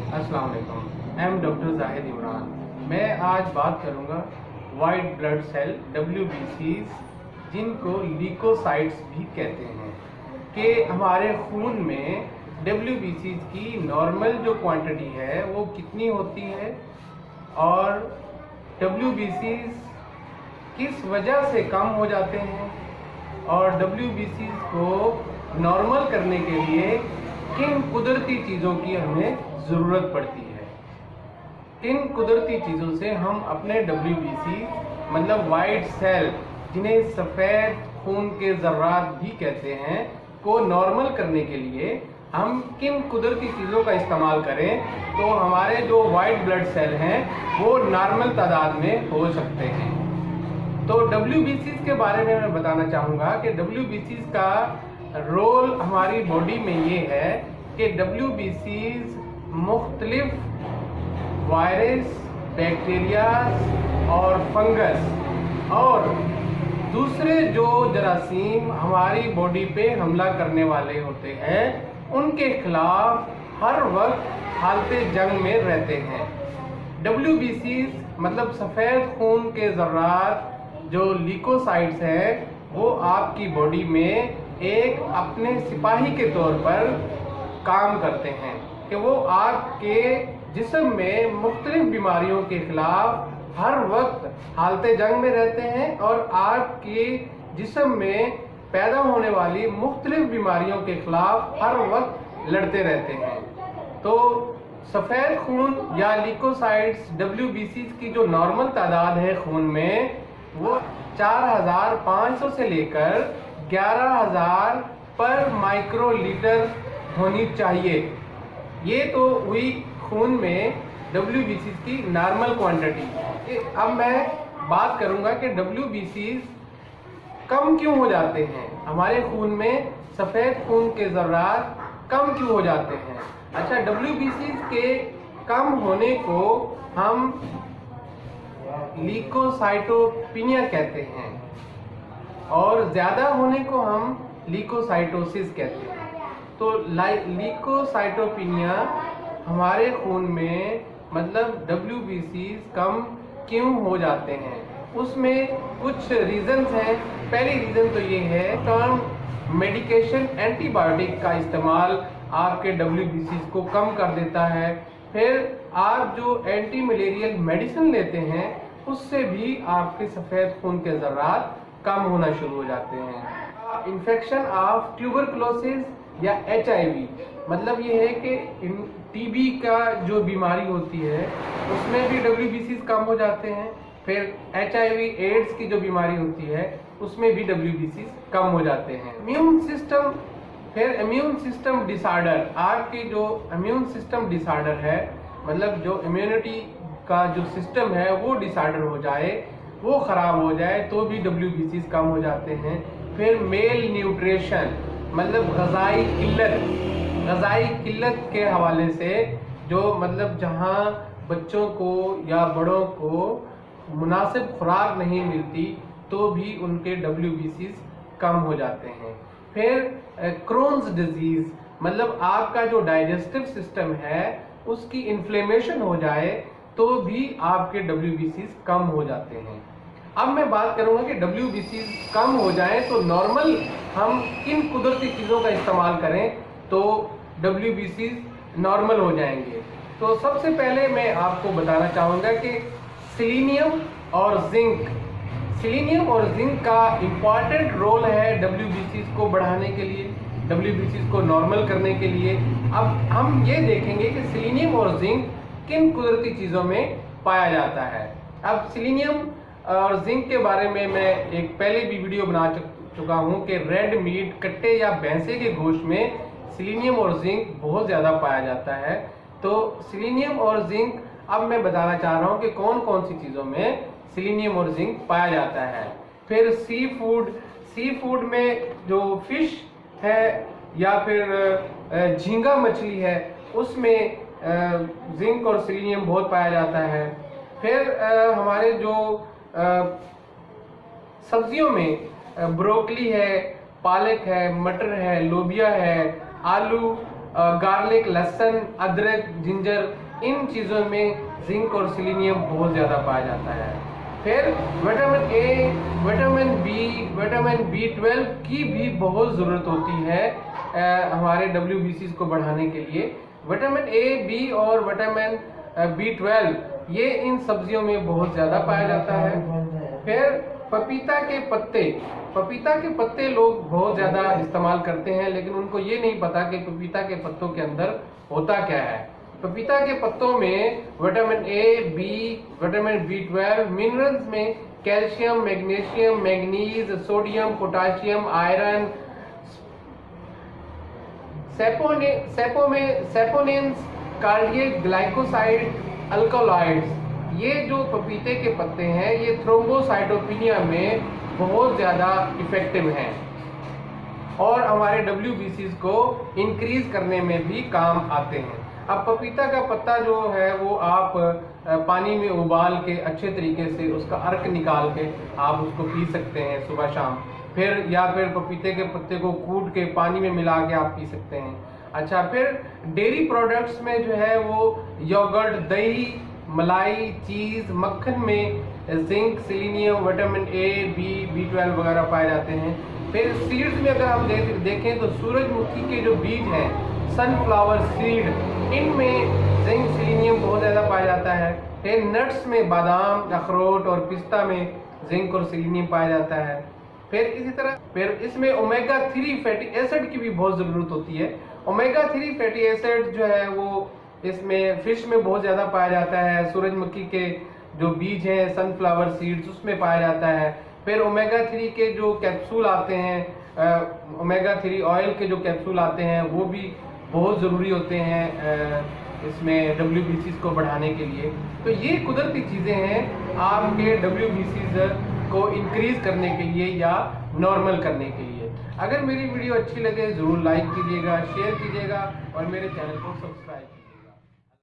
अस्सलाम वालेकुम। I am doctor Zahid Imran. मैं आज बात करूंगा वाइट ब्लड सेल WBCs, जिनको ल्यूकोसाइट्स भी कहते हैं, कि हमारे खून में WBCs की नॉर्मल जो क्वांटिटी है वो कितनी होती है और WBCs किस वजह से कम हो जाते हैं और WBCs को नॉर्मल करने के लिए किन कुदरती चीज़ों की हमें ज़रूरत पड़ती है। किन कुदरती चीज़ों से हम अपने WBC मतलब वाइट सेल, जिन्हें सफ़ेद खून के ज़र्रात भी कहते हैं, को नॉर्मल करने के लिए हम किन कुदरती चीज़ों का इस्तेमाल करें तो हमारे जो वाइट ब्लड सेल हैं वो नॉर्मल तादाद में हो सकते हैं। तो WBCs के बारे में मैं बताना चाहूँगा कि WBCs का रोल हमारी बॉडी में ये है कि WBCs मुख्तलिफ वायरस, बैक्टीरिया और फंगस और दूसरे जो जरासीम हमारी बॉडी पे हमला करने वाले होते हैं उनके खिलाफ हर वक्त हालते जंग में रहते हैं। WBCs मतलब सफ़ेद खून के ज़र्रात जो ल्यूकोसाइट्स हैं वो आपकी बॉडी में एक अपने सिपाही के तौर पर काम करते हैं कि वो आपके जिस्म में मुख्तलिफ बीमारियों के खिलाफ हर वक्त हालते जंग में रहते हैं और आपके जिस्म में पैदा होने वाली मुख्तलिफ बीमारियों के खिलाफ हर वक्त लड़ते रहते हैं। तो सफ़ेद खून या ल्यूकोसाइट्स WBCs की जो नॉर्मल तादाद है खून में वो 4500 से लेकर 11000 पर माइक्रोलीटर होनी चाहिए। ये तो हुई खून में WBCs की नॉर्मल क्वांटिटी। अब मैं बात करूंगा कि WBCs कम क्यों हो जाते हैं, हमारे खून में सफ़ेद खून के ज़र्रात कम क्यों हो जाते हैं। अच्छा, WBCs के कम होने को हम ल्यूकोसाइटोपिनिया कहते हैं और ज़्यादा होने को हम ल्यूकोसाइटोसिस कहते हैं। तो ल्यूकोसाइटोपिनिया हमारे खून में मतलब WBCs कम क्यों हो जाते हैं, उसमें कुछ रीज़न्स हैं। पहली रीज़न तो ये है टर्म मेडिकेशन, एंटीबायोटिक का इस्तेमाल आपके WBCs को कम कर देता है। फिर आप जो एंटी मलेरियल मेडिसिन लेते हैं उससे भी आपके सफ़ेद खून के ज़र्रात कम होना शुरू हो जाते हैं। इन्फेक्शन ऑफ ट्यूबरकुलोसिस या HIV मतलब ये है कि TB का जो बीमारी होती है उसमें भी WBCs कम हो जाते हैं। फिर HIV एड्स की जो बीमारी होती है उसमें भी WBCs कम हो जाते हैं। इम्यून सिस्टम, फिर इम्यून सिस्टम डिसऑर्डर, आपकी जो इम्यून सिस्टम डिसऑर्डर है मतलब जो इम्यूनिटी का जो सिस्टम है वो डिसऑर्डर हो जाए, वो ख़राब हो जाए तो भी WBCs कम हो जाते हैं। फिर मेल न्यूट्रिशन मतलब गज़ाई किल्लत के हवाले से जो मतलब जहाँ बच्चों को या बड़ों को मुनासिब खुराक नहीं मिलती तो भी उनके WBCs कम हो जाते हैं। फिर क्रोन्स डिजीज़ मतलब आपका जो डाइजेस्टिव सिस्टम है उसकी इन्फ्लेमेशन हो जाए तो भी आपके WBCs कम हो जाते हैं। अब मैं बात करूंगा कि WBCs कम हो जाए तो नॉर्मल हम किन कुदरती चीज़ों का इस्तेमाल करें तो WBCs नॉर्मल हो जाएंगे। तो सबसे पहले मैं आपको बताना चाहूँगा कि सेलेनियम और जिंक का इम्पॉर्टेंट रोल है WBCs को बढ़ाने के लिए, WBCs को नॉर्मल करने के लिए। अब हम ये देखेंगे कि सेलेनियम और जिंक किन कुदरती चीज़ों में पाया जाता है। अब सेलेनियम और जिंक के बारे में मैं एक पहले भी वीडियो बना चुका हूँ कि रेड मीट, कट्टे या भैंसे के गोश्त में सेलेनियम और जिंक बहुत ज़्यादा पाया जाता है। तो सेलेनियम और जिंक अब मैं बताना चाह रहा हूँ कि कौन कौन सी चीज़ों में सेलेनियम और जिंक पाया जाता है। फिर सी फूड में जो फिश है या फिर झींगा मछली है उसमें जिंक और सेलेनियम बहुत पाया जाता है। फिर हमारे जो सब्जियों में ब्रोकली है, पालक है, मटर है, लोबिया है, आलू गार्लिक, लहसुन, अदरक, जिंजर, इन चीज़ों में जिंक और सेलेनियम बहुत ज़्यादा पाया जाता है। फिर vitamin A, vitamin B, vitamin बी12 की भी बहुत ज़रूरत होती है हमारे WBCs को बढ़ाने के लिए। विटामिन ए, बी और विटामिन बी12 ये इन सब्जियों में बहुत ज़्यादा पाया जाता है। फिर पपीता के पत्ते लोग बहुत ज़्यादा इस्तेमाल करते हैं, लेकिन उनको ये नहीं पता कि पपीता के पत्तों के अंदर होता क्या है। पपीता के पत्तों में विटामिन ए, बी, विटामिन बी12, मिनरल्स में calcium, magnesium, manganese, sodium, potassium, iron, saponins, cardiac glycoside, alkaloids, ये जो पपीते के पत्ते हैं ये थ्रोम्बोसाइटोपिनिया में बहुत ज़्यादा इफेक्टिव हैं और हमारे WBCs को इंक्रीज करने में भी काम आते हैं। अब पपीता का पत्ता जो है वो आप पानी में उबाल के अच्छे तरीके से उसका अर्क निकाल के आप उसको पी सकते हैं सुबह शाम। फिर या फिर पपीते के पत्ते को कूट के पानी में मिला के आप पी सकते हैं। अच्छा, फिर डेयरी प्रोडक्ट्स में जो है वो योगर्ट, दही, मलाई, चीज़, मक्खन में zinc, selenium, vitamin A, B, बी12 वगैरह पाए जाते हैं। फिर सीड्स में अगर हम देखें तो सूरजमुखी के जो बीज हैं, सनफ्लावर सीड, इनमें जिंक, सेलेनियम बहुत ज़्यादा पाया जाता है। फिर नट्स में बादाम, अखरोट और पिस्ता में जिंक और सेलेनियम पाया जाता है। फिर इसी तरह फिर इसमें ओमेगा 3 फैटी एसिड की भी बहुत ज़रूरत होती है। ओमेगा 3 फैटी एसिड जो है वो इसमें फिश में बहुत ज़्यादा पाया जाता है। सूरजमुखी के जो बीज हैं, सनफ्लावर सीड्स, उसमें पाया जाता है। फिर ओमेगा 3 के जो कैप्सूल आते हैं, ओमेगा 3 ऑयल के जो कैप्सूल आते हैं वो भी बहुत ज़रूरी होते हैं इसमें WBCs को बढ़ाने के लिए। तो ये कुदरती चीज़ें हैं आपके WBCs को इंक्रीज करने के लिए या नॉर्मल करने के लिए। अगर मेरी वीडियो अच्छी लगे ज़रूर लाइक कीजिएगा, शेयर कीजिएगा और मेरे चैनल को सब्सक्राइब